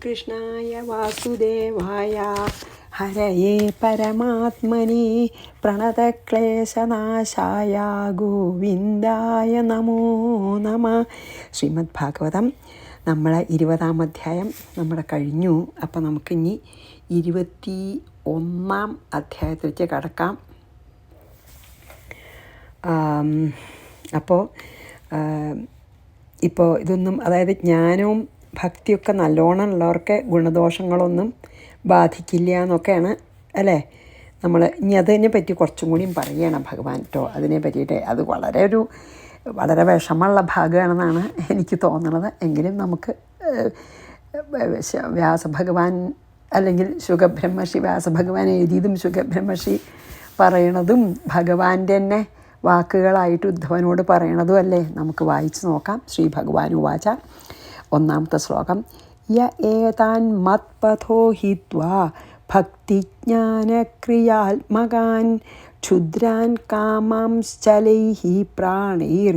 കൃഷ്ണായ വാസുദേവായ ഹരയേ പരമാത്മനി പ്രണതക്ലേശനാശായ ഗോവിന്ദായ നമോ നമ. ശ്രീമദ് ഭാഗവതം നമ്മളെ 20-ാം അധ്യായം നമ്മുടെ കഴിഞ്ഞു. അപ്പം നമുക്കിനി 21-ാം അധ്യായത്തിലേക്ക് കടക്കാം. ഇപ്പോൾ ഇതൊന്നും, അതായത് ജ്ഞാനവും ഭക്തിയൊക്കെ നല്ലോണം ഉള്ളവർക്ക് ഗുണദോഷങ്ങളൊന്നും ബാധിക്കില്ല എന്നൊക്കെയാണ് അല്ലേ. നമ്മൾ ഇനി അതിനെ പറ്റി കുറച്ചും കൂടിയും പറയണം ഭഗവാൻ കേട്ടോ. അതിനെ പറ്റിയിട്ട് അത് വളരെ വിഷമമുള്ള ഭാഗമാണെന്നാണ് എനിക്ക് തോന്നുന്നത്. എങ്കിലും നമുക്ക് വ്യാസഭഗവാൻ അല്ലെങ്കിൽ ശുഖബ്രഹ്മർഷി, വ്യാസഭഗവാൻ എഴുതിയതും ശുഖബ്രഹ്മർഷി പറയണതും ഭഗവാന്റെ തന്നെ വാക്കുകളായിട്ട് ഉദ്ധവനോട് പറയണതും അല്ലേ, നമുക്ക് വായിച്ച് നോക്കാം. ശ്രീ ഭഗവാൻ ഉവാച. 1-ാമത്തെ ശ്ലോകം. യ ഏതാൻ മത്പഥോ ഹിത്വാ ഭക്തിജ്ഞാനക്രിയാത്മകാൻ ക്ഷുദ്രാൻ കാമാംശ്ചലൈഃ പ്രാണൈർ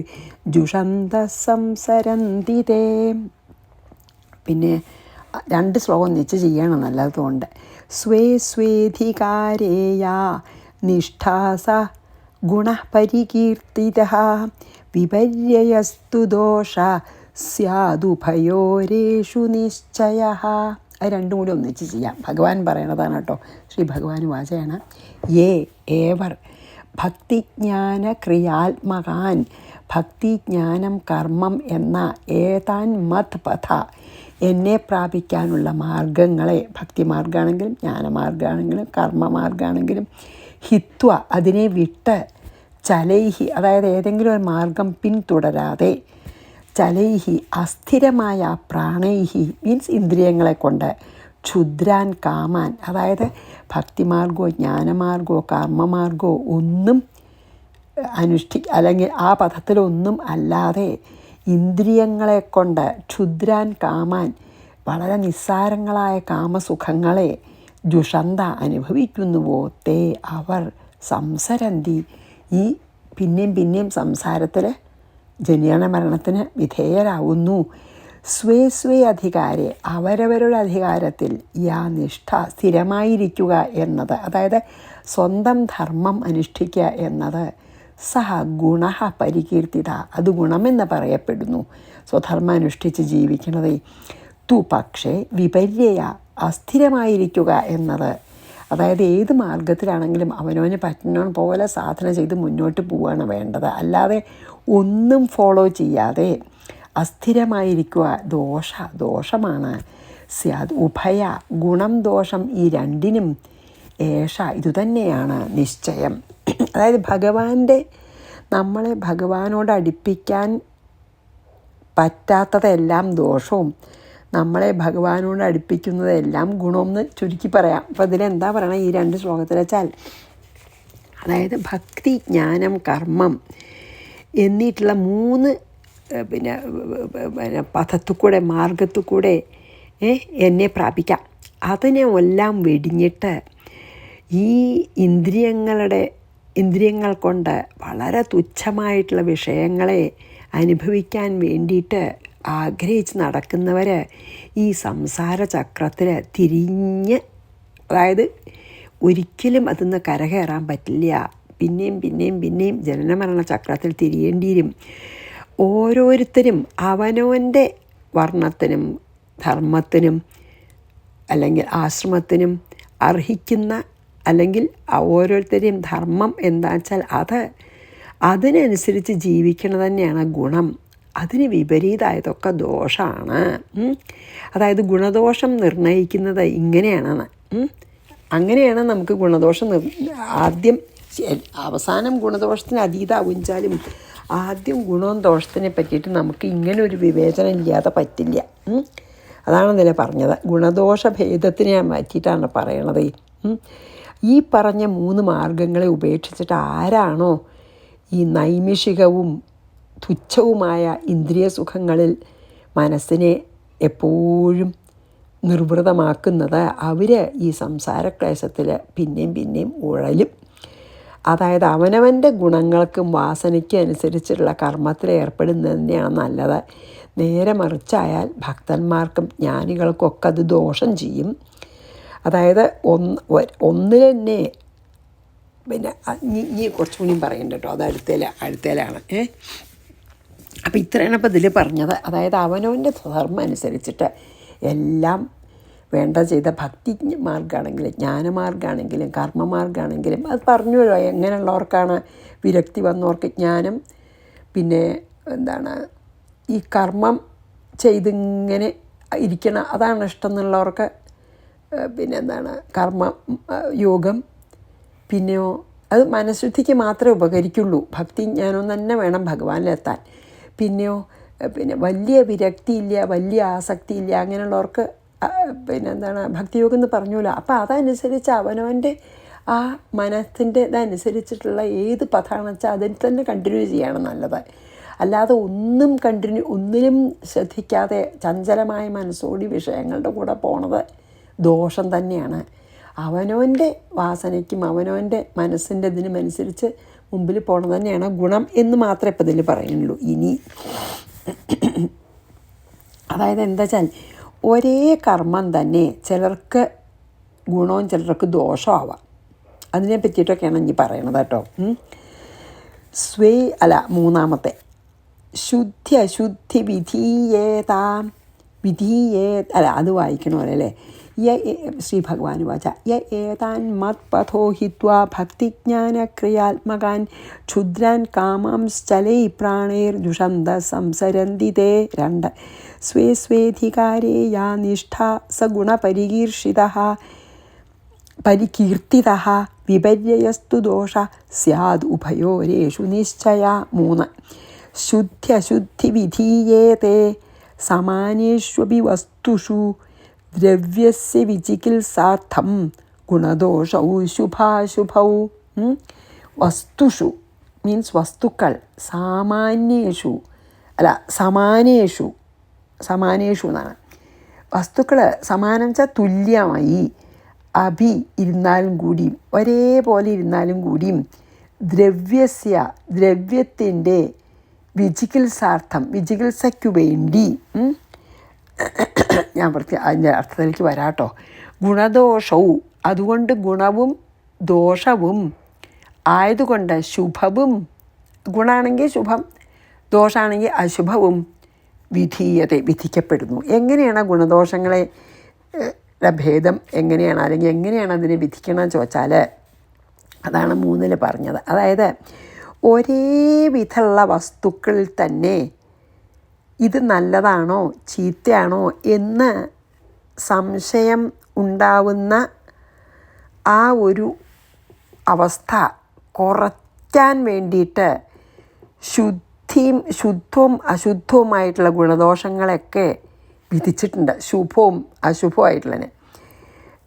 ജുഷന്ത സംസരന്തി തേ. പിന്നെ 2 ശ്ലോകം ഒന്നിച്ച് ചെയ്യണം നല്ലതുകൊണ്ട്. സ്വേ സ്വേധികാരേയ നിഷ്ഠാസ ഗുണപരികീർത്തിതഃ വിപര്യയസ്തു ദോഷ സ്യാദുഭയോരേഷു നിശ്ചയഃ. അത് 2 കൂടി ഒന്നിച്ച് ചെയ്യാം. ഭഗവാൻ പറയണതാണ് കേട്ടോ. ശ്രീ ഭഗവാൻ വാചയാണ്. ഏവർ ഭക്തിജ്ഞാന ക്രിയാത്മകാൻ, ഭക്തിജ്ഞാനം കർമ്മം എന്ന ഏതാൻ മത് പഥ, എന്നെ പ്രാപിക്കാനുള്ള മാർഗങ്ങളെ, ഭക്തിമാർഗമാണെങ്കിലും ജ്ഞാനമാർഗമാണെങ്കിലും കർമ്മമാർഗമാണെങ്കിലും ഹിത്വ അതിനെ വിട്ട്, ചലൈഹി അതായത് ഏതെങ്കിലും ഒരു മാർഗം പിന്തുടരാതെ, ചലൈഹി അസ്ഥിരമായ, പ്രാണൈഹി മീൻസ് ഇന്ദ്രിയങ്ങളെ കൊണ്ട്, ക്ഷുദ്രാൻ കാമാൻ അതായത് ഭക്തിമാർഗമോ ജ്ഞാനമാർഗമോ കർമ്മമാർഗമോ ഒന്നും അല്ലെങ്കിൽ ആ പദത്തിലൊന്നും അല്ലാതെ ഇന്ദ്രിയങ്ങളെ കൊണ്ട്, ക്ഷുദ്രാൻ കാമാൻ വളരെ നിസ്സാരങ്ങളായ കാമസുഖങ്ങളെ, ജുഷന്ത അനുഭവിക്കുന്നുവോ, തേ അവർ, സംസരന്തി ഈ പിന്നെയും സംസാരത്തിൽ ജനന മരണത്തിന് വിധേയരാകുന്നു. സ്വേ അധികാരെ അവരവരുടെ അധികാരത്തിൽ യാ നിഷ്ഠ സ്ഥിരമായിരിക്കുക എന്നത്, അതായത് സ്വന്തം ധർമ്മം അനുഷ്ഠിക്കുക എന്നത്, സഹ ഗുണ പരികീർത്തിത അത് ഗുണമെന്ന് പറയപ്പെടുന്നു. സ്വധർമ്മം അനുഷ്ഠിച്ച് ജീവിക്കണത്. പക്ഷേ വിപര്യയ അസ്ഥിരമായിരിക്കുക എന്നത്, അതായത് ഏത് മാർഗത്തിലാണെങ്കിലും അവനവന് പറ്റുന്ന പോലെ സാധന ചെയ്ത് മുന്നോട്ട് പോവുകയാണ് വേണ്ടത്. അല്ലാതെ ഒന്നും ഫോളോ ചെയ്യാതെ അസ്ഥിരമായിരിക്കുക ദോഷമാണ്. സ്യാദ് ഉഭയ ഗുണം ദോഷം ഈ രണ്ടിനും ഏഷ ഇതുതന്നെയാണ് നിശ്ചയം. അതായത് നമ്മളെ ഭഗവാനോട് അടുപ്പിക്കാൻ പറ്റാത്തതെല്ലാം ദോഷവും, നമ്മളെ ഭഗവാനോട് അടുപ്പിക്കുന്നതെല്ലാം ഗുണമെന്ന് ചുരുക്കി പറയാം. അപ്പോൾ ഇതിലെന്താ പറയണത് ഈ 2 ശ്ലോകത്തിൽ വെച്ചാൽ, അതായത് ഭക്തി ജ്ഞാനം കർമ്മം എന്നിട്ടുള്ള 3 പിന്നെ പഥത്തുകൂടെ മാർഗത്തുകൂടെ എന്നെ പ്രാപിക്കാം. അതിനെ എല്ലാം വെടിഞ്ഞിട്ട് ഈ ഇന്ദ്രിയങ്ങൾ കൊണ്ട് വളരെ തുച്ഛമായിട്ടുള്ള വിഷയങ്ങളെ അനുഭവിക്കാൻ വേണ്ടിയിട്ട് ആഗ്രഹിച്ച് നടക്കുന്നവർ ഈ സംസാര ചക്രത്തിൽ തിരിഞ്ഞ്, അതായത് ഒരിക്കലും അതിന്ന് കരകയറാൻ പറ്റില്ല. പിന്നെയും ജനനമരണ ചക്രത്തിൽ തിരിയേണ്ടി വരും. ഓരോരുത്തരും അവനവൻ്റെ വർണ്ണത്തിനും ധർമ്മത്തിനും അല്ലെങ്കിൽ ആശ്രമത്തിനും അർഹിക്കുന്ന, അല്ലെങ്കിൽ ഓരോരുത്തരെയും ധർമ്മം എന്താ വെച്ചാൽ അതിനനുസരിച്ച് ജീവിക്കണത് തന്നെയാണ് ഗുണം. അതിന് വിപരീതമായതൊക്കെ ദോഷമാണ്. അതായത് ഗുണദോഷം നിർണ്ണയിക്കുന്നത് ഇങ്ങനെയാണ്. അങ്ങനെയാണ് നമുക്ക് ഗുണദോഷം അവസാനം ഗുണദോഷത്തിന് അതീതമാവുമെച്ചാലും ആദ്യം ഗുണവും ദോഷത്തിനെ പറ്റിയിട്ട് നമുക്ക് ഇങ്ങനെ ഒരു വിവേചനം ഇല്ലാതെ പറ്റില്ല. അതാണെന്നല്ലേ പറഞ്ഞത്. ഗുണദോഷ ഭേദത്തിനെ മാറ്റിയിട്ടാണ് പറയണത്. ഈ പറഞ്ഞ 3 മാർഗങ്ങളെ ഉപേക്ഷിച്ചിട്ട് ആരാണോ ഈ നൈമിഷികവും തുച്ഛവുമായ ഇന്ദ്രിയ സുഖങ്ങളിൽ മനസ്സിനെ എപ്പോഴും നിർവൃതമാക്കുന്നത്, അവർ ഈ സംസാരക്ലേശത്തിൽ പിന്നെയും ഉഴലും. അതായത് അവനവൻ്റെ ഗുണങ്ങൾക്കും വാസനയ്ക്കും അനുസരിച്ചുള്ള കർമ്മത്തിൽ ഏർപ്പെടുന്നത് തന്നെയാണ് നല്ലത്. നേരെ മറിച്ചായാൽ ഭക്തന്മാർക്കും ജ്ഞാനികൾക്കും ഒക്കെ അത് ദോഷം ചെയ്യും. അതായത് ഒന്ന് തന്നെ പിന്നെ ഇനി കുറച്ചും കൂടിയും പറയണ്ട കേട്ടോ, അത് അടുത്തേലാണ്. അപ്പോൾ ഇത്രയാണ് ഇപ്പോൾ ഇതിൽ പറഞ്ഞത്. അതായത് അവനവൻ്റെ ധർമ്മം അനുസരിച്ചിട്ട് എല്ലാം വേണ്ട ചെയ്ത ഭക്തി മാർഗ്ഗമാണെങ്കിലും ജ്ഞാനമാർഗ്ഗമാണെങ്കിലും കർമ്മമാർഗ്ഗമാണെങ്കിലും അത് പറഞ്ഞല്ലോ. എങ്ങനെയുള്ളവർക്കാണ് വിരക്തി വന്നവർക്ക് ജ്ഞാനം, പിന്നെ എന്താണ് ഈ കർമ്മം ചെയ്തിങ്ങനെ ഇരിക്കണം അതാണ് ഇഷ്ടം എന്നുള്ളവർക്ക് പിന്നെ എന്താണ് കർമ്മ യോഗം. പിന്നെയോ അത് മനഃശുദ്ധിക്ക് മാത്രമേ ഉപകരിക്കുള്ളൂ. ഭക്തി ജ്ഞാനം തന്നെ വേണം ഭഗവാനിലെത്താൻ. പിന്നെയോ പിന്നെ വലിയ വിരക്തിയില്ല, വലിയ ആസക്തിയില്ല, അങ്ങനെയുള്ളവർക്ക് പിന്നെ എന്താണ് ഭക്തിയോഗം എന്ന് പറഞ്ഞല്ലോ. അപ്പോൾ അതനുസരിച്ച് അവനവൻ്റെ ആ മനസ്സിൻ്റെ ഇതനുസരിച്ചിട്ടുള്ള ഏത് പഥമാണെന്ന് വെച്ചാൽ അതിൽ തന്നെ കണ്ടിന്യൂ ചെയ്യാണ് നല്ലത്. അല്ലാതെ ഒന്നിലും ശ്രദ്ധിക്കാതെ ചഞ്ചലമായ മനസ്സോടി വിഷയങ്ങളുടെ കൂടെ പോണത് ദോഷം തന്നെയാണ്. അവനവൻ്റെ വാസനയ്ക്കും അവനവൻ്റെ മനസ്സിൻ്റെ ഇതിനുമനുസരിച്ച് മുമ്പിൽ പോണത് തന്നെയാണ് ഗുണം എന്ന് മാത്രമേ ഇപ്പം ഇതിൽ പറയുന്നുള്ളൂ. ഇനി അതായത് എന്താ വെച്ചാൽ ഒരേ കർമ്മം തന്നെ ചിലർക്ക് ഗുണവും ചിലർക്ക് ദോഷമാവാം. അതിനെ പറ്റിയിട്ടൊക്കെയാണ് ഇനി പറയണത് കേട്ടോ. മൂന്നാമത്തെ ശുദ്ധി അശുദ്ധി അത് വായിക്കണമല്ലേ. ശ്രീ ഭഗവാൻ വാച ഏതാൻ മത്പഥോ ഹിത്വാ ഭക്തിജ്ഞാനക്രിയാത്മകാൻ ക്ഷുദ്രാൻ കാമാംശ്ചലൈ പ്രാണേർ ദുഷന്ത സംസരന്തി തേ. 2 സ്വേ സ്വേധികാരേ യാ നിഷ്ഠ സഗുണപരികീർഷിതഃ പരികീർത്തിതഃ വിപര്യസ്തു ദോഷ സ്യാദ് ഉഭയോരേഷു നിശ്ചയ. 3 ശുദ്ധി അശുദ്ധി വിധീയേതേ സമാനേഷ്വപി വസ്തുഷു ദ്രവ്യസ്യ വിചികിത്സാർത്ഥം ഗുണദോഷൗ ശുഭാശുഭൗ. വസ്തുഷു മീൻസ് വസ്തുക്കൾ, സമാനേഷു എന്നാണ്. വസ്തുക്കൾ സമാനം വെച്ചാൽ തുല്യമായി, ഇരുന്നാലും കൂടിയും ഒരേപോലെ ഇരുന്നാലും കൂടിയും ദ്രവ്യത്തിൻ്റെ വിചികിത്സയ്ക്കു വേണ്ടി ഞാൻ അതിൻ്റെ അർത്ഥത്തിലേക്ക് വരാട്ടോ. ഗുണദോഷവും അതുകൊണ്ട് ഗുണവും ദോഷവും ആയതുകൊണ്ട് ശുഭവും, ഗുണമാണെങ്കിൽ ശുഭം, ദോഷമാണെങ്കിൽ അശുഭവും വിധിക്കപ്പെടുന്നു. എങ്ങനെയാണ് ഗുണദോഷങ്ങളെ ഭേദം എങ്ങനെയാണ്, അല്ലെങ്കിൽ എങ്ങനെയാണ് അതിനെ വിധിക്കണമെന്ന് ചോദിച്ചാൽ അതാണ് 3 പറഞ്ഞത്. അതായത് ഒരേ വിധമുള്ള വസ്തുക്കളിൽ തന്നെ ഇത് നല്ലതാണോ ചീത്തയാണോ എന്ന് സംശയം ഉണ്ടാവുന്ന ആ ഒരു അവസ്ഥ കുറയ്ക്കാൻ വേണ്ടിയിട്ട് ശുദ്ധവും അശുദ്ധവുമായിട്ടുള്ള ഗുണദോഷങ്ങളൊക്കെ വിധിച്ചിട്ടുണ്ട്, ശുഭവും അശുഭവുമായിട്ടുള്ളതിന്.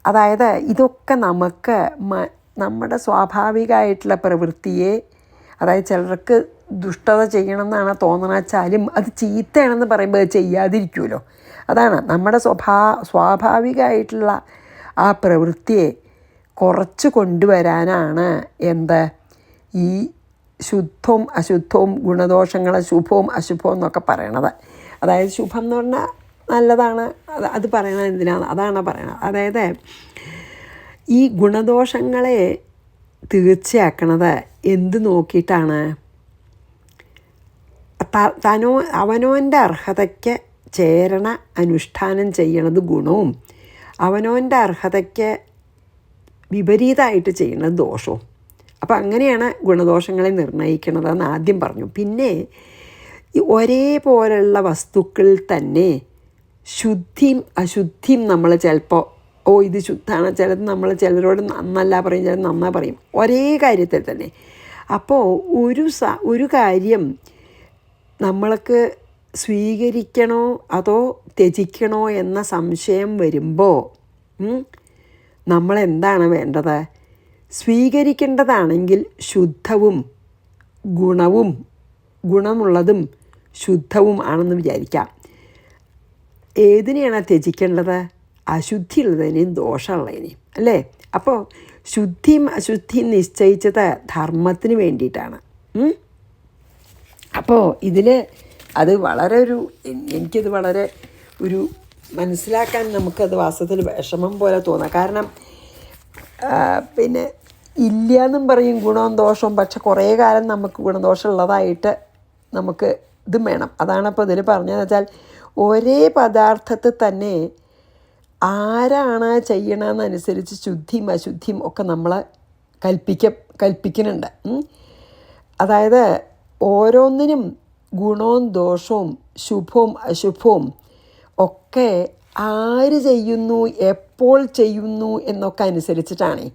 അതായത് ഇതൊക്കെ നമുക്ക് നമ്മുടെ സ്വാഭാവികമായിട്ടുള്ള പ്രവൃത്തിയെ, അതായത് ചിലർക്ക് ദുഷ്ടത ചെയ്യണമെന്നാണ് തോന്നണച്ചാലും അത് ചീത്തയാണെന്ന് പറയുമ്പോൾ അത് ചെയ്യാതിരിക്കുമല്ലോ. അതാണ് നമ്മുടെ സ്വാഭാവികമായിട്ടുള്ള ആ പ്രവൃത്തിയെ കുറച്ച് കൊണ്ടുവരാനാണ് ഈ ശുദ്ധവും അശുദ്ധവും ഗുണദോഷങ്ങളെ ശുഭവും അശുഭവും എന്നൊക്കെ പറയണത്. അതായത് ശുഭം എന്ന് പറഞ്ഞാൽ നല്ലതാണ്, അത് പറയണത് എന്തിനാണ്, അതാണ് പറയണത്. അതായത് ഈ ഗുണദോഷങ്ങളെ തീർച്ചയാക്കണത് എന്ത് നോക്കിയിട്ടാണ്? അവനവൻ്റെ അർഹതയ്ക്ക് ചേരണ അനുഷ്ഠാനം ചെയ്യണത് ഗുണവും അവനവൻ്റെ അർഹതയ്ക്ക് വിപരീതമായിട്ട് ചെയ്യുന്നത് ദോഷവും. അപ്പോൾ അങ്ങനെയാണ് ഗുണദോഷങ്ങളെ നിർണ്ണയിക്കണതെന്ന് ആദ്യം പറഞ്ഞു. പിന്നെ ഈ ഒരേപോലുള്ള വസ്തുക്കളിൽ തന്നെ ശുദ്ധിയും അശുദ്ധിയും നമ്മൾ ചിലപ്പോൾ ഇത് ശുദ്ധമാണ്, ചിലത് നമ്മൾ ചിലരോട് നന്നല്ല പറയും, ചിലത് നന്നാ പറയും, ഒരേ കാര്യത്തിൽ തന്നെ. അപ്പോൾ ഒരു കാര്യം നമ്മൾക്ക് സ്വീകരിക്കണോ അതോ ത്യജിക്കണോ എന്ന സംശയം വരുമ്പോൾ നമ്മളെന്താണ് വേണ്ടത്? സ്വീകരിക്കേണ്ടതാണെങ്കിൽ ശുദ്ധവും ഗുണമുള്ളതും ശുദ്ധവും ആണെന്ന് വിചാരിക്കാം. ഏതിനെയാണ് ത്യജിക്കേണ്ടത്? അശുദ്ധിയുള്ളതിനെയും ദോഷമുള്ളതിനെയും, അല്ലേ? അപ്പോൾ ശുദ്ധിയും അശുദ്ധിയും നിശ്ചയിച്ചത് ധർമ്മത്തിന് വേണ്ടിയിട്ടാണ്. അപ്പോൾ ഇതിൽ അത് വളരെ എനിക്കത് വളരെ ഒരു മനസ്സിലാക്കാൻ നമുക്കത് വാസ്തവത്തിൽ വിഷമം പോലെ തോന്നാം. കാരണം പിന്നെ ഇല്ല എന്നും പറയും ഗുണവും ദോഷവും, പക്ഷെ കുറേ കാലം നമുക്ക് ഗുണദോഷം ഉള്ളതായിട്ട് നമുക്ക് ഇതും വേണം. അതാണ് ഇപ്പോൾ ഇതിൽ പറഞ്ഞതെന്ന് വെച്ചാൽ ഒരേ പദാർത്ഥത്തിൽ തന്നെ ആരാണ് ചെയ്യണമെന്നനുസരിച്ച് ശുദ്ധിയും അശുദ്ധിയും ഒക്കെ നമ്മളെ കൽപ്പിക്കുന്നുണ്ട്. അതായത് ഓരോന്നിനും ഗുണവും ദോഷവും ശുഭവും അശുഭവും ഒക്കെ ആര് ചെയ്യുന്നു, എപ്പോൾ ചെയ്യുന്നു എന്നൊക്കെ അനുസരിച്ചിട്ടാണ്.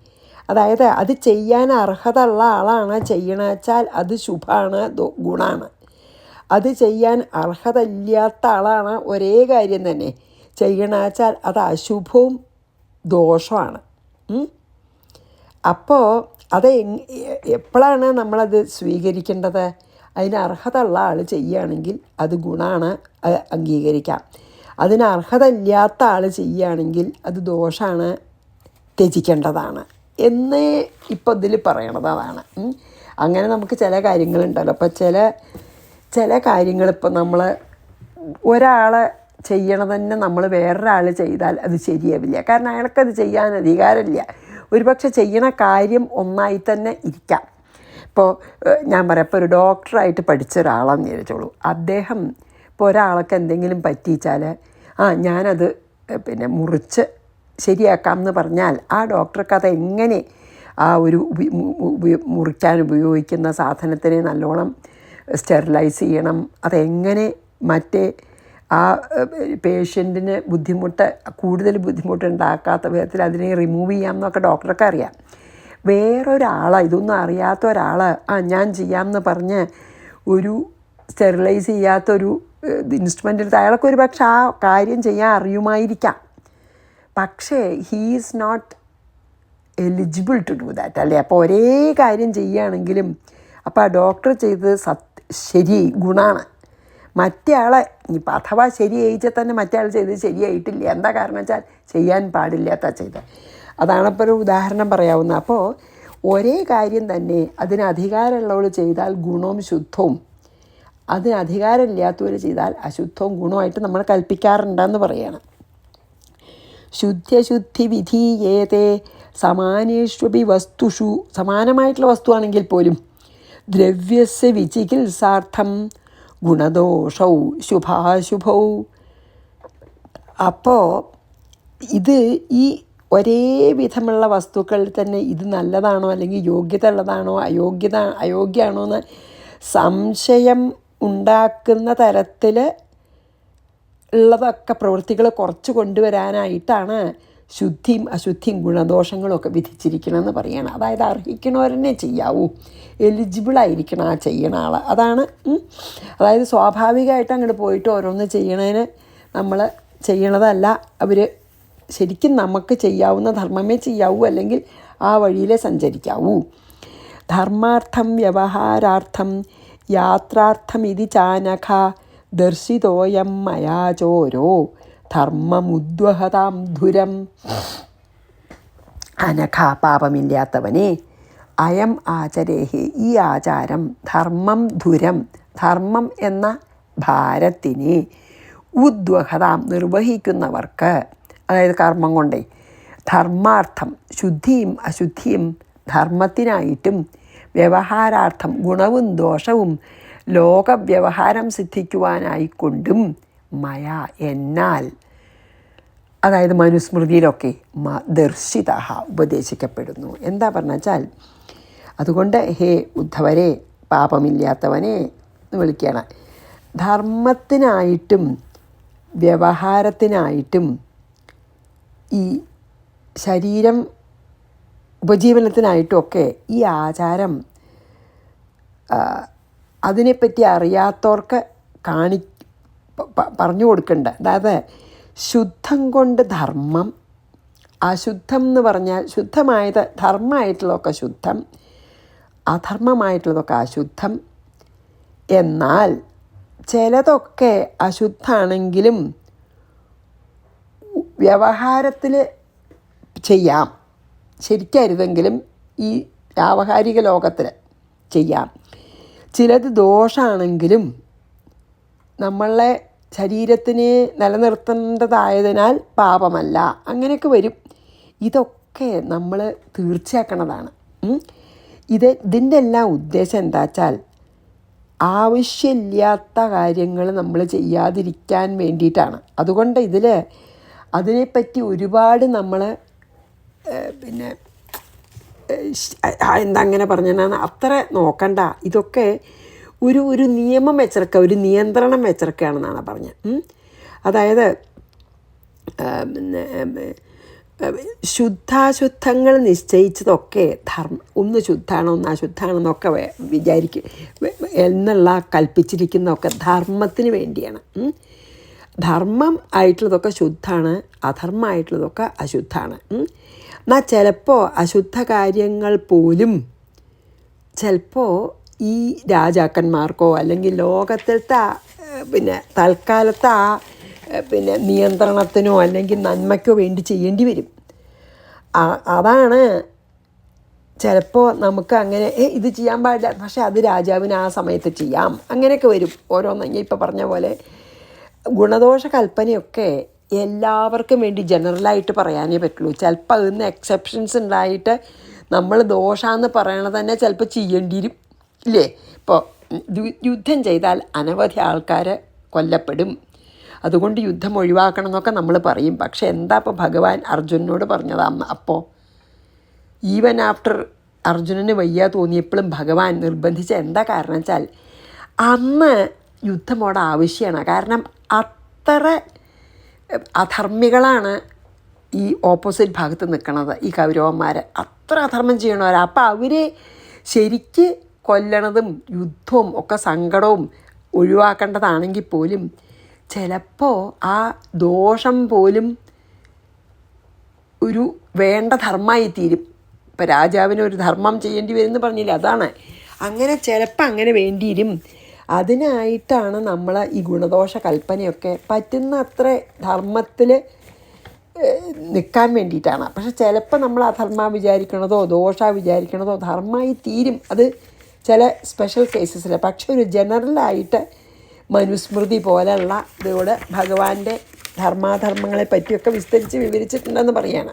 അതായത് അത് ചെയ്യാൻ അർഹത ഉള്ള ആളാണ് ചെയ്യണമെച്ചാൽ അത് ശുഭമാണ്, ഗുണമാണ്. അത് ചെയ്യാൻ അർഹത ഇല്ലാത്ത ആളാണ് ഒരേ കാര്യം തന്നെ ചെയ്യണമെച്ചാൽ അത് അശുഭവും ദോഷമാണ്. അപ്പോൾ അത് എപ്പോഴാണ് നമ്മളത് സ്വീകരിക്കേണ്ടത്? അതിന് അർഹത ഉള്ള ആൾ ചെയ്യുകയാണെങ്കിൽ അത് ഗുണമാണ്, അത് അംഗീകരിക്കാം. അതിന് അർഹത ഇല്ലാത്ത ആൾ ചെയ്യുകയാണെങ്കിൽ അത് ദോഷമാണ്, ത്യജിക്കേണ്ടതാണ് എന്ന് ഇപ്പോൾ ഇതിൽ പറയണത് അതാണ്. അങ്ങനെ നമുക്ക് ചില കാര്യങ്ങളുണ്ടല്ലോ. അപ്പോൾ ചില കാര്യങ്ങളിപ്പോൾ നമ്മൾ ഒരാളെ ചെയ്യണത് തന്നെ നമ്മൾ വേറൊരാൾ ചെയ്താൽ അത് ശരിയാവില്ല. കാരണം അയാൾക്കത് ചെയ്യാൻ അധികാരമില്ല. ഒരുപക്ഷെ ചെയ്യണ കാര്യം ഒന്നായി തന്നെ ഇരിക്കാം. ഇപ്പോൾ ഞാൻ പറയാം, ഇപ്പോൾ ഒരു ഡോക്ടറായിട്ട് പഠിച്ച ഒരാളാണെന്ന് വിചാരിച്ചോളൂ. അദ്ദേഹം ഇപ്പോൾ ഒരാൾക്ക് എന്തെങ്കിലും പറ്റിച്ചാൽ ഞാനത് പിന്നെ മുറിച്ച് ശരിയാക്കാം എന്ന് പറഞ്ഞാൽ ആ ഡോക്ടർക്ക് അതെങ്ങനെ ആ ഒരു മുറിക്കാൻ ഉപയോഗിക്കുന്ന സാധനത്തിനെ നല്ലോണം സ്റ്റെറിലൈസ് ചെയ്യണം, അതെങ്ങനെ മറ്റേ ആ പേഷ്യൻറ്റിന് കൂടുതൽ ബുദ്ധിമുട്ടുണ്ടാക്കാത്ത വിധത്തിൽ അതിനെ റിമൂവ് ചെയ്യാം എന്നൊക്കെ ഡോക്ടർക്ക് അറിയാം. ഇതൊന്നും അറിയാത്ത ഒരാൾ ഞാൻ ചെയ്യാമെന്ന് പറഞ്ഞ് ഒരു സ്റ്റെറിലൈസ് ചെയ്യാത്തൊരു ഇൻസ്ട്രുമെൻ്റ് എടുത്ത് അയാൾക്ക് ഒരു പക്ഷേ ആ കാര്യം ചെയ്യാൻ അറിയുമായിരിക്കാം. പക്ഷേ he is not eligible to do that, അല്ലേ? അപ്പോൾ ഒരേ കാര്യം ചെയ്യുകയാണെങ്കിലും അപ്പോൾ ആ ഡോക്ടർ ചെയ്തത് ശരി, ഗുണമാണ്. മറ്റേ ആളെ ഇനിയിപ്പോൾ അഥവാ ശരിയായിച്ചാൽ തന്നെ മറ്റേ ആൾ ചെയ്തത് ശരിയായിട്ടില്ല. എന്താ കാരണം വെച്ചാൽ ചെയ്യാൻ പാടില്ലാത്ത ചെയ്തത്. അതാണിപ്പോൾ ഒരു ഉദാഹരണം പറയാവുന്ന. അപ്പോൾ ഒരേ കാര്യം തന്നെ അതിന് അധികാരമുള്ളവർ ചെയ്താൽ ഗുണവും ശുദ്ധവും, അതിന് അധികാരമില്ലാത്തവർ ചെയ്താൽ അശുദ്ധവും ഗുണമായിട്ട് നമ്മൾ കൽപ്പിക്കാറുണ്ടെന്ന് പറയുകയാണ്. ശുദ്ധ്യശുദ്ധി വിധീയേതേ സമാനേഷ്വപി വസ്തുഷു, സമാനമായിട്ടുള്ള വസ്തുവാണെങ്കിൽ പോലും ദ്രവ്യസ്യ വിചികിത്സാർത്ഥം ഗുണദോഷൗ ശുഭാശുഭൗ. അപ്പോൾ ഇത് ഈ ഒരേ വിധമുള്ള വസ്തുക്കളിൽ തന്നെ ഇത് നല്ലതാണോ അല്ലെങ്കിൽ യോഗ്യത ഉള്ളതാണോ അയോഗ്യമാണോ എന്ന് സംശയം ഉണ്ടാക്കുന്ന തരത്തിൽ ഉള്ളതൊക്കെ പ്രവൃത്തികൾ കുറച്ച് കൊണ്ടുവരാനായിട്ടാണ് ശുദ്ധിയും അശുദ്ധിയും ഗുണദോഷങ്ങളൊക്കെ വിധിച്ചിരിക്കണമെന്ന് പറയുകയാണ്. അതായത് അർഹിക്കണവരെന്നെ ചെയ്യാവൂ, എലിജിബിളായിരിക്കണം ആ ചെയ്യണ ആൾ. അതാണ്. അതായത് സ്വാഭാവികമായിട്ട് അങ്ങോട്ട് പോയിട്ട് ഓരോന്ന് ചെയ്യണതിന് നമ്മൾ ചെയ്യണതല്ല. അവർ ശരിക്കും നമുക്ക് ചെയ്യാവുന്ന ധർമ്മമേ ചെയ്യാവൂ, അല്ലെങ്കിൽ ആ വഴിയിലേ സഞ്ചരിക്കാവൂ. ധർമാർത്ഥം വ്യവഹാരാർത്ഥം യാത്രാർത്ഥമിതി ചാനഘ ദർശിതോയം മയാ ചോരോ ധർമ്മമുദ്വഹതാം ധുരം. അനഘ, പാപമില്ലാത്തവനെ, അയം ആചരേഹി, ഈ ആചാരം, ധർമ്മം ധുരം, ധർമ്മം എന്ന ഭാരത്തിനെ, ഉദ്വഹതാം, നിർവഹിക്കുന്നവർക്ക്, അതായത് കർമ്മം കൊണ്ടേ, ധർമാർത്ഥം, ശുദ്ധിയും അശുദ്ധിയും ധർമ്മത്തിനായിട്ടും, വ്യവഹാരാർത്ഥം, ഗുണവും ദോഷവും ലോകവ്യവഹാരം സിദ്ധിക്കുവാനായിക്കൊണ്ടും, മയ, എന്നാൽ, അതായത് മനുസ്മൃതിയിലൊക്കെ ദർശിത, ഉപദേശിക്കപ്പെടുന്നു. എന്താ പറഞ്ഞാൽ, അതുകൊണ്ട് ഹേ ഉദ്ധവരെ, പാപമില്ലാത്തവനെ എന്ന് വിളിക്കുകയാണ്. ധർമ്മത്തിനായിട്ടും വ്യവഹാരത്തിനായിട്ടും ഈ ശരീരം ഉപജീവനത്തിനായിട്ടുമൊക്കെ ഈ ആചാരം അതിനെപ്പറ്റി അറിയാത്തവർക്ക് പറഞ്ഞു കൊടുക്കേണ്ട. അതായത് ശുദ്ധം കൊണ്ട് ധർമ്മം, അശുദ്ധം എന്ന് പറഞ്ഞാൽ ശുദ്ധമായത് ധർമ്മമായിട്ടുള്ളതൊക്കെ ശുദ്ധം, അധർമ്മമായിട്ടുള്ളതൊക്കെ അശുദ്ധം. എന്നാൽ ചിലതൊക്കെ അശുദ്ധമാണെങ്കിലും വ്യവഹാരത്തിൽ ചെയ്യാം, ശരിക്കരുതെങ്കിലും ഈ വ്യാവഹാരിക ലോകത്തിൽ ചെയ്യാം. ചിലത് ദോഷമാണെങ്കിലും നമ്മളെ ശരീരത്തിന് നിലനിർത്തേണ്ടതായതിനാൽ പാപമല്ല, അങ്ങനെയൊക്കെ വരും. ഇതൊക്കെ നമ്മൾ തീർച്ചയാക്കണതാണ്. ഇതിൻ്റെ എല്ലാം ഉദ്ദേശം എന്താ വെച്ചാൽ ആവശ്യമില്ലാത്ത കാര്യങ്ങൾ നമ്മൾ ചെയ്യാതിരിക്കാൻ വേണ്ടിയിട്ടാണ്. അതുകൊണ്ട് അതിനെപ്പറ്റി ഒരുപാട് നമ്മൾ പിന്നെ എന്താ അങ്ങനെ പറഞ്ഞാൽ അത്ര നോക്കണ്ട. ഇതൊക്കെ ഒരു നിയമം വെച്ചിറക്കുക, ഒരു നിയന്ത്രണം വെച്ചിറക്കുകയാണെന്നാണ് പറഞ്ഞത്. അതായത് ശുദ്ധാശുദ്ധങ്ങൾ നിശ്ചയിച്ചതൊക്കെ ഒന്ന് ശുദ്ധമാണോ ഒന്ന് അശുദ്ധമാണെന്നൊക്കെ വിചാരിക്കും എന്നുള്ള കൽപ്പിച്ചിരിക്കുന്നതൊക്കെ ധർമ്മത്തിന് വേണ്ടിയാണ്. ധർമ്മം ആയിട്ടുള്ളതൊക്കെ ശുദ്ധമാണ്, അധർമ്മമായിട്ടുള്ളതൊക്കെ അശുദ്ധമാണ്. എന്നാൽ ചിലപ്പോൾ അശുദ്ധ കാര്യങ്ങൾ പോലും ചിലപ്പോൾ ഈ രാജാക്കന്മാർക്കോ അല്ലെങ്കിൽ ലോകത്തിലത്തെ തൽക്കാലത്തെ നിയന്ത്രണത്തിനോ അല്ലെങ്കിൽ നന്മയ്ക്കോ വേണ്ടി ചെയ്യേണ്ടി വരും. അതാണ് ചിലപ്പോൾ നമുക്ക് അങ്ങനെ ഇത് ചെയ്യാൻ പാടില്ല, പക്ഷെ അത് രാജാവിന് ആ സമയത്ത് ചെയ്യാം, അങ്ങനെയൊക്കെ വരും. ഓരോന്നെങ്കിൽ ഇപ്പോൾ പറഞ്ഞ പോലെ ഗുണദോഷ കൽപ്പനയൊക്കെ എല്ലാവർക്കും വേണ്ടി ജനറലായിട്ട് പറയാനേ പറ്റുള്ളൂ. ചിലപ്പോൾ അതിൽ നിന്ന് എക്സെപ്ഷൻസ് ഉണ്ടായിട്ട് നമ്മൾ ദോഷമെന്ന് പറയണത് തന്നെ ചിലപ്പോൾ ചെയ്യേണ്ടി വരും, ഇല്ലേ? ഇപ്പോൾ യുദ്ധം ചെയ്താൽ അനവധി ആൾക്കാർ കൊല്ലപ്പെടും, അതുകൊണ്ട് യുദ്ധം ഒഴിവാക്കണം എന്നൊക്കെ നമ്മൾ പറയും. പക്ഷെ എന്താ ഇപ്പോൾ ഭഗവാൻ അർജുനനോട് പറഞ്ഞതാണ്? അപ്പോൾ ഈവൻ ആഫ്റ്റർ അർജുനന് വയ്യ തോന്നിയപ്പോഴും ഭഗവാൻ നിർബന്ധിച്ച എന്താ കാരണം വെച്ചാൽ അന്ന് യുദ്ധം അവിടെ ആവശ്യമാണ്. കാരണം അത്ര അധർമ്മികളാണ് ഈ ഓപ്പോസിറ്റ് ഭാഗത്ത് നിൽക്കുന്നത്, ഈ കൗരവന്മാർ അത്ര അധർമ്മം ചെയ്യണവർ. അപ്പോൾ അവർ ശരിക്ക് കൊല്ലണതും യുദ്ധവും ഒക്കെ സങ്കടവും ഒഴിവാക്കേണ്ടതാണെങ്കിൽ പോലും ചിലപ്പോൾ ആ ദോഷം പോലും ഒരു വേണ്ട ധർമ്മമായി തീരും. ഇപ്പോൾ രാജാവിന് ഒരു ധർമ്മം ചെയ്യേണ്ടി വരുമെന്ന് പറഞ്ഞില്ല, അതാണ്. അങ്ങനെ ചിലപ്പോൾ അങ്ങനെ വേണ്ടിയിരും. അതിനായിട്ടാണ് നമ്മൾ ഈ ഗുണദോഷ കൽപ്പനയൊക്കെ പറ്റുന്ന അത്ര ധർമ്മത്തിൽ നിൽക്കാൻ വേണ്ടിയിട്ടാണ്. പക്ഷെ ചിലപ്പോൾ നമ്മൾ അധർമ്മ വിചാരിക്കണതോ ദോഷ വിചാരിക്കണതോ ധർമ്മമായി തീരും, അത് ചില സ്പെഷ്യൽ കേസസിൽ. പക്ഷെ ഒരു ജനറലായിട്ട് മനുസ്മൃതി പോലെയുള്ള ഇതോടെ ഭഗവാന്റെ ധർമാധർമ്മങ്ങളെ പറ്റിയൊക്കെ വിസ്തരിച്ച് വിവരിച്ചിട്ടുണ്ടെന്ന് പറയാണ്.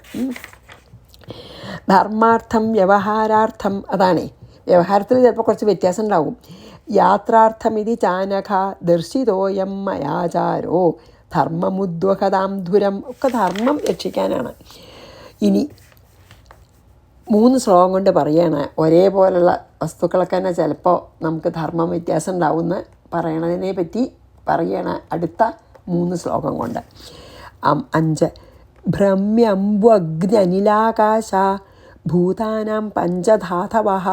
ധർമാർത്ഥം വ്യവഹാരാർത്ഥം, അതാണേ വ്യവഹാരത്തിൽ ചിലപ്പോൾ കുറച്ച് വ്യത്യാസം ഉണ്ടാവും. യാത്രാർത്ഥമിതി ചാനഘ ദർശിതോയം മയാചാരോ ധർമ്മമുദ്വഹതാം ധുരം, ഒക്കെ ധർമ്മം രക്ഷിക്കാനാണ്. ഇനി 3 ശ്ലോകം കൊണ്ട് പറയുകയാണ്. ഒരേപോലുള്ള വസ്തുക്കളൊക്കെ തന്നെ ചിലപ്പോൾ നമുക്ക് ധർമ്മം വ്യത്യാസം ഉണ്ടാവുമെന്ന് പറയണതിനെ പറ്റി പറയുകയാണ് അടുത്ത 3 ശ്ലോകം കൊണ്ട്. 5 ഭ്രമ്യംബു അഗ്നി അനിലാകാശ ഭൂതാനാം പഞ്ചധാതവഃ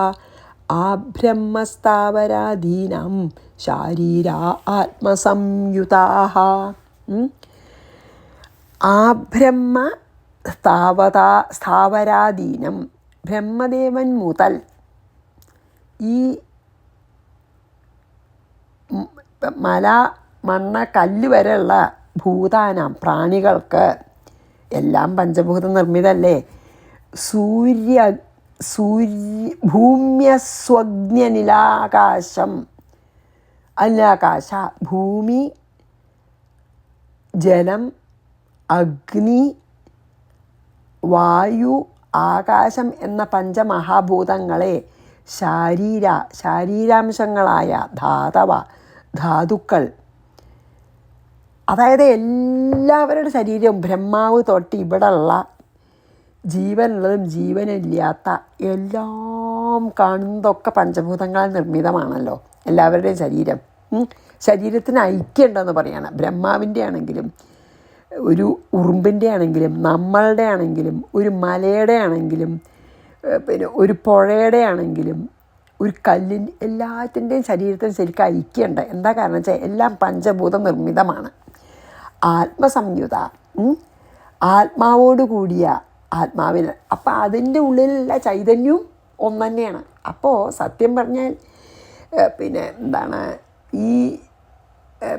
ആബ്രഹ്മസ്ഥാവരാദീനാം ശാരീരാ ആത്മസംയുതാഃ. ആബ്രഹ്മ സ്ഥാവരാദീനം, ബ്രഹ്മദേവൻ മുതൽ ഈ മല മണ്ണ് കല്ല് വരെയുള്ള ഭൂതാനാം പ്രാണികൾക്ക് എല്ലാം പഞ്ചഭൂത നിർമ്മിതല്ലേ. ഭൂമ്യസ്വജ്ഞനിലാകാശം, അനിലാകാശ ഭൂമി, ജലം, അഗ്നി, വായു, ആകാശം എന്ന പഞ്ചമഹാഭൂതങ്ങളെ ശാരീരാംശങ്ങളായ ധാതുക്കൾ, അതായത് എല്ലാവരുടെ ശരീരവും ബ്രഹ്മാവ് തൊട്ട് ഇവിടെയുള്ള ജീവനുള്ളതും ജീവനില്ലാത്ത എല്ലാം കാണുന്നതൊക്കെ പഞ്ചഭൂതങ്ങളാൽ നിർമ്മിതമാണല്ലോ എല്ലാവരുടെയും ശരീരം. ശരീരത്തിന് ഐക്യമുണ്ടെന്ന് പറയാണ്. ബ്രഹ്മാവിൻ്റെ ആണെങ്കിലും ഒരു ഉറുമ്പിൻ്റെ ആണെങ്കിലും നമ്മളുടെ ആണെങ്കിലും ഒരു മലയുടെ ആണെങ്കിലും പിന്നെ ഒരു പുഴയുടെ ആണെങ്കിലും ഒരു കല്ലിൻ്റെ, എല്ലാത്തിൻ്റെയും ശരീരത്തിന് ശരിക്കും ഐക്യമുണ്ട്. എന്താ കാരണം വെച്ചാൽ എല്ലാം പഞ്ചഭൂത നിർമ്മിതമാണ്. ആത്മസംയുത, ആത്മാവോട് കൂടിയ ആത്മാവിന്. അപ്പം അതിൻ്റെ ഉള്ളിലുള്ള ചൈതന്യവും ഒന്ന് തന്നെയാണ്. അപ്പോൾ സത്യം പറഞ്ഞാൽ പിന്നെ എന്താണ് ഈ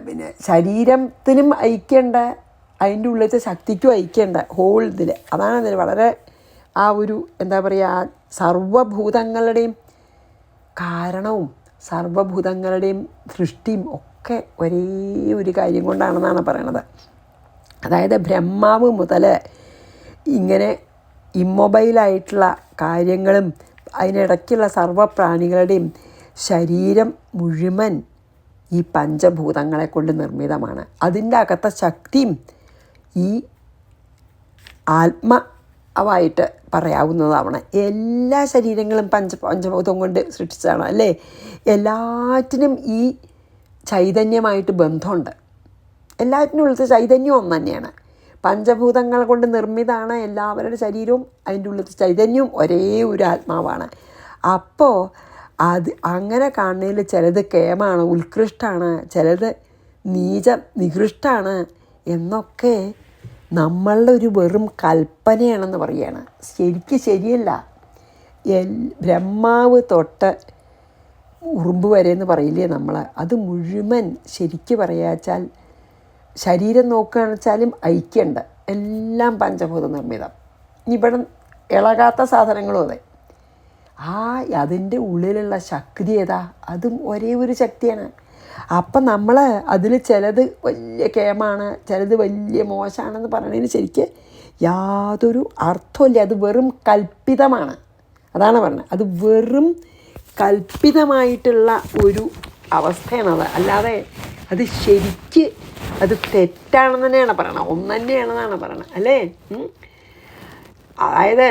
പിന്നെ ശരീരത്തിനും ഐക്യമുണ്ട്, അതിൻ്റെ ഉള്ളിലത്തെ ശക്തിക്കും ഐക്യമുണ്ട് ഹോൾ ഇതിൽ. അതാണ് അതിൽ വളരെ ആ ഒരു എന്താ പറയുക സർവഭൂതങ്ങളുടെയും കാരണവും സർവഭൂതങ്ങളുടെയും സൃഷ്ടിയും ഒക്കെ ഒരേ ഒരു കാര്യം കൊണ്ടാണെന്നാണ് പറയണത്. അതായത് ബ്രഹ്മാവ് മുതൽ ഇങ്ങനെ ഇമ്മൊബൈലായിട്ടുള്ള കാര്യങ്ങളും അതിനിടയ്ക്കുള്ള സർവ്വപ്രാണികളുടെയും ശരീരം മുഴുവൻ ഈ പഞ്ചഭൂതങ്ങളെ കൊണ്ട് നിർമ്മിതമാണ്. അതിൻ്റെ അകത്തെ ശക്തിയും ഈ ആത്മാവായിട്ട് പറയാവുന്നതാണ്. എല്ലാ ശരീരങ്ങളും പഞ്ചഭൂതം കൊണ്ട് സൃഷ്ടിച്ചതാണ് അല്ലേ. എല്ലാറ്റിനും ഈ ചൈതന്യമായിട്ട് ബന്ധമുണ്ട്. എല്ലാറ്റിനും ഉള്ളിലത്തെ ചൈതന്യം ഒന്ന് തന്നെയാണ്. പഞ്ചഭൂതങ്ങൾ കൊണ്ട് നിർമ്മിതമാണ് എല്ലാവരുടെ ശരീരവും. അതിൻ്റെ ഉള്ളിലത്തെ ചൈതന്യവും ഒരേ ഒരു ആത്മാവാണ്. അപ്പോൾ അത് അങ്ങനെ കാണുന്നതിൽ ചിലത് കേമാണ്, ഉത്കൃഷ്ടമാണ്, ചിലത് നികൃഷ്ടമാണ് എന്നൊക്കെ നമ്മളുടെ ഒരു വെറും കൽപ്പനയാണെന്ന് പറയുകയാണ്. ശരിയല്ല. ബ്രഹ്മാവ് തൊട്ട് ഉറുമ്പ് വരെ എന്ന് പറയില്ലേ നമ്മൾ, അത് മുഴുവൻ ശരിക്ക് പറയാച്ചാൽ ശരീരം നോക്കുകയാണെന്ന് വെച്ചാലും ഐക്യമുണ്ട്. എല്ലാം പഞ്ചഭൂത നിർമ്മിതം. ഇവിടെ ഇളകാത്ത സാധനങ്ങളും അതെ. അതിൻ്റെ ഉള്ളിലുള്ള ശക്തി ഏതാ? അതും ഒരേ ഒരു ശക്തിയാണ്. അപ്പം നമ്മൾ അതിൽ ചിലത് വലിയ കേമാണ്, ചിലത് വലിയ മോശമാണെന്ന് പറയുന്നതിന് ശരിക്ക് യാതൊരു അർത്ഥമില്ല. അത് വെറും കൽപ്പിതമാണ്. അതാണ് പറഞ്ഞത്. അത് വെറും കൽപ്പിതമായിട്ടുള്ള ഒരു അവസ്ഥയാണത്. അല്ലാതെ അത് ശരിക്ക് അത് തെറ്റാണെന്ന് തന്നെയാണ് പറയണത്. ഒന്ന് തന്നെയാണെന്നാണ് പറയണത് അല്ലേ. അതായത്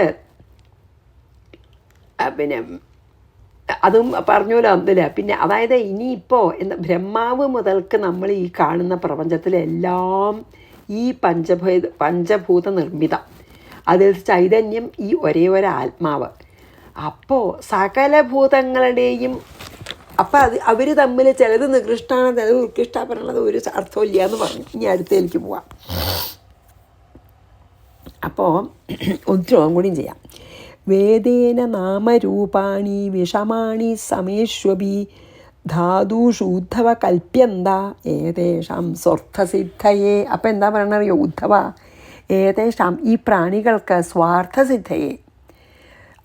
പിന്നെ അതും പറഞ്ഞല്ലോ അതില്ല. പിന്നെ അതായത് ഇനിയിപ്പോൾ ബ്രഹ്മാവ് മുതൽക്ക് നമ്മൾ ഈ കാണുന്ന പ്രപഞ്ചത്തിലെല്ലാം ഈ പഞ്ചഭൂത നിർമ്മിതം. അതിൽ ചൈതന്യം ഈ ഒരേ ആത്മാവ്. അപ്പോൾ സകല ഭൂതങ്ങളുടെയും അപ്പം അവർ തമ്മിൽ ചിലത് നികൃഷ്ടമാണ്, ചിലത് ഉത്കൃഷ്ടമാണ് പറയണത് ഒരു അർത്ഥമില്ല എന്ന് പറഞ്ഞു. ഇനി അടുത്തേക്ക് പോവാം. അപ്പോൾ ഒരു ശ്ലോകം കൂടിയും ചെയ്യാം. വേദേന നാമരൂപാണി വിഷമാണി സമേഷ്വപി ധാതുഷു ഉദ്ധവ കൽപ്യന്ത ഏതേഷാം സ്വാർത്ഥസിദ്ധയെ. അപ്പം എന്താ പറയണറിയോ? ഉദ്ധവ ഏതേഷാം ഈ പ്രാണികൾക്ക് സ്വാർത്ഥസിദ്ധയെ,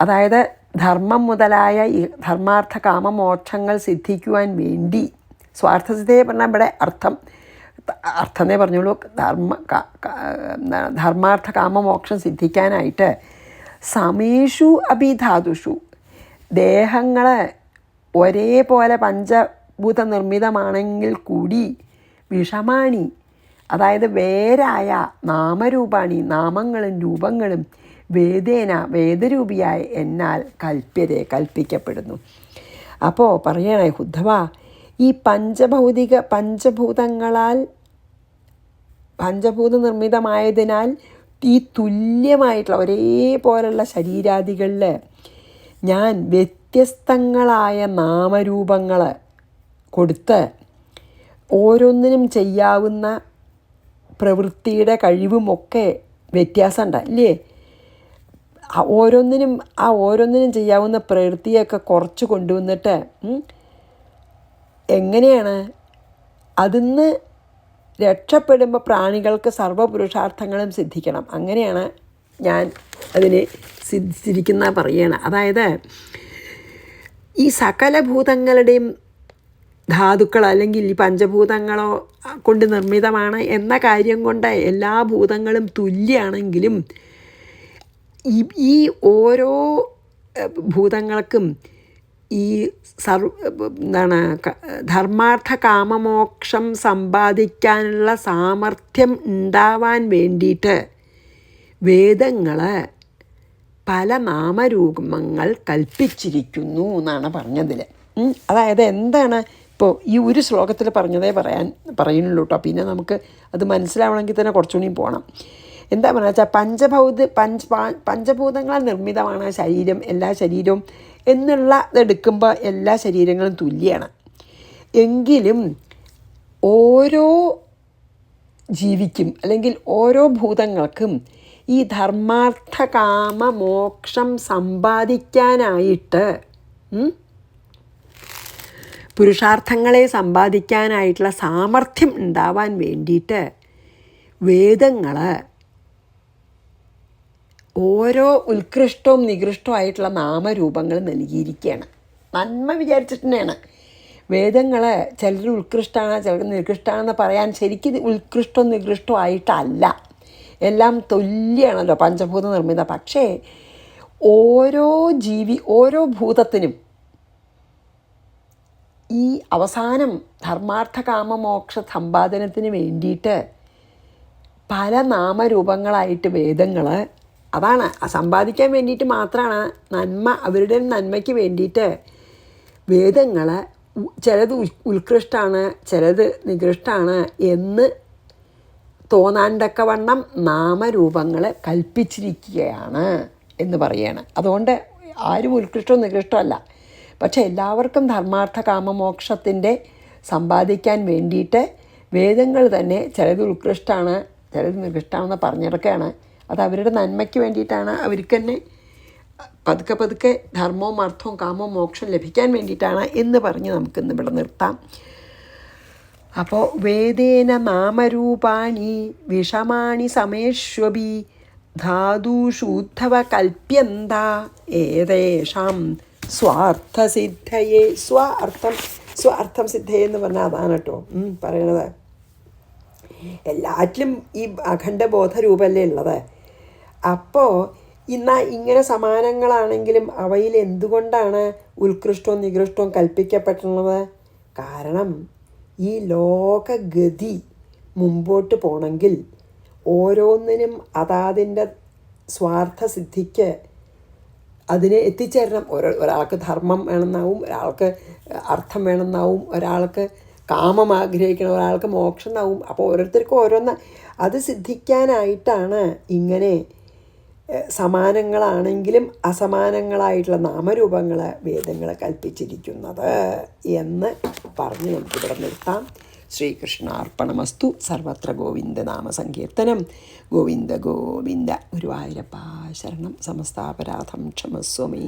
അതായത് ധർമ്മം മുതലായ ഈ ധർമാർത്ഥ കാമമോക്ഷങ്ങൾ സിദ്ധിക്കുവാൻ വേണ്ടി. സ്വാർത്ഥസിദ്ധയെ പറഞ്ഞാൽ ഇവിടെ അർത്ഥമേ പറഞ്ഞോളൂ. ധർമാർത്ഥ കാമമോക്ഷം സിദ്ധിക്കാനായിട്ട് സമേഷു അഭിധാതുഷു ദേഹങ്ങൾ ഒരേപോലെ പഞ്ചഭൂത നിർമ്മിതമാണെങ്കിൽ കൂടി വിഷമാണി അതായത് വേരായ നാമരൂപാണി നാമങ്ങളും രൂപങ്ങളും വേദരൂപിയായ എന്നാൽ കൽപ്പിക്കപ്പെടുന്നു. അപ്പോൾ പറയണേ ഉദ്ധവ, ഈ പഞ്ചഭൂതങ്ങളാൽ പഞ്ചഭൂത നിർമ്മിതമായതിനാൽ ഈ തുല്യമായിട്ടുള്ള ഒരേപോലുള്ള ശരീരാദികളിൽ ഞാൻ വ്യത്യസ്തങ്ങളായ നാമരൂപങ്ങൾ കൊടുത്ത് ഓരോന്നിനും ചെയ്യാവുന്ന പ്രവൃത്തിയുടെ കഴിവുമൊക്കെ വ്യത്യാസമുണ്ട് അല്ലേ. ഓരോന്നിനും ചെയ്യാവുന്ന പ്രവൃത്തിയൊക്കെ കുറച്ച് കൊണ്ടുവന്നിട്ട് എങ്ങനെയാണ് അതിന്ന് രക്ഷപ്പെടുമ്പോൾ പ്രാണികൾക്ക് സർവ്വപുരുഷാർത്ഥങ്ങളും സിദ്ധിക്കണം. അങ്ങനെയാണ് ഞാൻ അതിനെ സിദ്ധിച്ചിരിക്കുന്ന പറയണം. അതായത് ഈ സകല ഭൂതങ്ങളുടെയും ധാതുക്കൾ അല്ലെങ്കിൽ ഈ പഞ്ചഭൂതങ്ങളോ കൊണ്ട് നിർമ്മിതമാണ് എന്ന കാര്യം കൊണ്ട് എല്ലാ ഭൂതങ്ങളും തുല്യമാണെങ്കിലും ഈ ഓരോ ഭൂതങ്ങൾക്കും ഈ ധർമാർത്ഥ കാമമോക്ഷം സമ്പാദിക്കാനുള്ള സാമർഥ്യം ഉണ്ടാവാൻ വേണ്ടിയിട്ട് വേദങ്ങൾ പല നാമരൂപങ്ങൾ കൽപ്പിച്ചിരിക്കുന്നു എന്നാണ് പറഞ്ഞതിൽ. അതായത് എന്താണ് ഇപ്പോൾ ഈ ഒരു ശ്ലോകത്തിൽ പറഞ്ഞതേ പറയുന്നുള്ളൂ കേട്ടോ. പിന്നെ നമുക്ക് അത് മനസ്സിലാവണമെങ്കിൽ തന്നെ കുറച്ചുകൂടിയും പോകണം. എന്താ പറയുക വെച്ചാൽ പഞ്ചഭൂതങ്ങളാൽ നിർമ്മിതമാണ് ശരീരം, എല്ലാ ശരീരവും എന്നുള്ള ഇതെടുക്കുമ്പോൾ എല്ലാ ശരീരങ്ങളും തുല്യമാണ്. എങ്കിലും ഓരോ ജീവിക്കും അല്ലെങ്കിൽ ഓരോ ഭൂതങ്ങൾക്കും ഈ ധർമാർത്ഥ കാമ മോക്ഷം സമ്പാദിക്കാനായിട്ട് പുരുഷാർത്ഥങ്ങളെ സമ്പാദിക്കാനായിട്ടുള്ള സാമർഥ്യം ഉണ്ടാവാൻ വേണ്ടിയിട്ട് വേദങ്ങൾ ഓരോ ഉത്കൃഷ്ടവും നികൃഷ്ടവും ആയിട്ടുള്ള നാമരൂപങ്ങൾ നൽകിയിരിക്കുകയാണ്. നന്മ വിചാരിച്ചിട്ട് തന്നെയാണ്. വേദങ്ങൾ ചിലർ ഉത്കൃഷ്ടമാണ്, ചിലർ നികൃഷ്ടമാണെന്ന് പറയാൻ ശരിക്കും ഉത്കൃഷ്ടവും നികൃഷ്ടവും ആയിട്ടല്ല, എല്ലാം തുല്യമാണല്ലോ പഞ്ചഭൂത നിർമ്മിത. പക്ഷേ ഓരോ ഭൂതത്തിനും ഈ അവസാനം ധർമാർത്ഥ കാമമോക്ഷ സമ്പാദനത്തിന് വേണ്ടിയിട്ട് പല നാമരൂപങ്ങളായിട്ട് വേദങ്ങൾ, അതാണ് സമ്പാദിക്കാൻ വേണ്ടിയിട്ട് മാത്രമാണ്, അവരുടെ നന്മയ്ക്ക് വേണ്ടിയിട്ട് വേദങ്ങൾ ചിലത് ഉത്കൃഷ്ടമാണ്, ചിലത് നികൃഷ്ടമാണ് എന്ന് തോന്നാണ്ടക്കവണ്ണം നാമരൂപങ്ങൾ കൽപ്പിച്ചിരിക്കുകയാണ് എന്ന് പറയുകയാണ്. അതുകൊണ്ട് ആരും ഉത്കൃഷ്ടവും നികൃഷ്ടമല്ല. പക്ഷെ എല്ലാവർക്കും ധർമാർത്ഥ കാമമോക്ഷത്തിൻ്റെ സമ്പാദിക്കാൻ വേണ്ടിയിട്ട് വേദങ്ങൾ തന്നെ ചിലത് ഉത്കൃഷ്ടമാണ്, ചിലത് നികൃഷ്ടമാണെന്ന് പറഞ്ഞെടുക്കുകയാണ്. അത് അവരുടെ നന്മയ്ക്ക് വേണ്ടിയിട്ടാണ്, അവർക്ക് തന്നെ പതുക്കെ ധർമ്മവും അർത്ഥവും കാമവും മോക്ഷം ലഭിക്കാൻ വേണ്ടിയിട്ടാണ് എന്ന് പറഞ്ഞ് നമുക്കിന്ന് ഇവിടെ നിർത്താം. അപ്പോൾ വേദേന നാമരൂപാണി വിഷമാണി സമേഷ്വപി ധാതുഷൂദ്ധവ കൽപ്യന്ത ഏതേഷാം സ്വാർത്ഥസിദ്ധയെ. സ്വാർത്ഥം സിദ്ധയെ എന്ന് പറഞ്ഞാൽ അതാണ് കേട്ടോ പറയണത്. എല്ലാറ്റിലും ഈ അഖണ്ഡബോധരൂപല്ലേ ഉള്ളത്. അപ്പോൾ ഇങ്ങനെ സമാനങ്ങളാണെങ്കിലും അവയിൽ എന്തുകൊണ്ടാണ് ഉത്കൃഷ്ടവും നികൃഷ്ടവും കൽപ്പിക്കപ്പെട്ടുള്ളത്? കാരണം ഈ ലോകഗതി മുമ്പോട്ട് പോകണമെങ്കിൽ ഓരോന്നിനും അതാതിൻ്റെ സ്വാർത്ഥസിദ്ധിക്ക് അതിനെ എത്തിച്ചേരണം. ഒരാൾക്ക് ധർമ്മം വേണമെന്നാവും, ഒരാൾക്ക് അർത്ഥം വേണമെന്നാവും, ഒരാൾക്ക് കാമം ആഗ്രഹിക്കണം, ഒരാൾക്ക് മോക്ഷം എന്നാവും. അപ്പോൾ ഓരോരുത്തർക്കും ഓരോന്ന് അത് സിദ്ധിക്കാനായിട്ടാണ് ഇങ്ങനെ സമാനങ്ങളാണെങ്കിലും അസമാനങ്ങളായിട്ടുള്ള നാമരൂപങ്ങൾ വേദങ്ങൾ കൽപ്പിച്ചിരിക്കുന്നത് എന്ന് പറഞ്ഞ് നമുക്കിവിടെ നിർത്താം. ശ്രീകൃഷ്ണാർപ്പണമസ്തു. സർവത്ര ഗോവിന്ദനാമസങ്കീർത്തനം. ഗോവിന്ദ ഗോവിന്ദ. ഗുരുവായൂരപ്പാ ശരണം. സമസ്താപരാധം ക്ഷമസ്വമേ.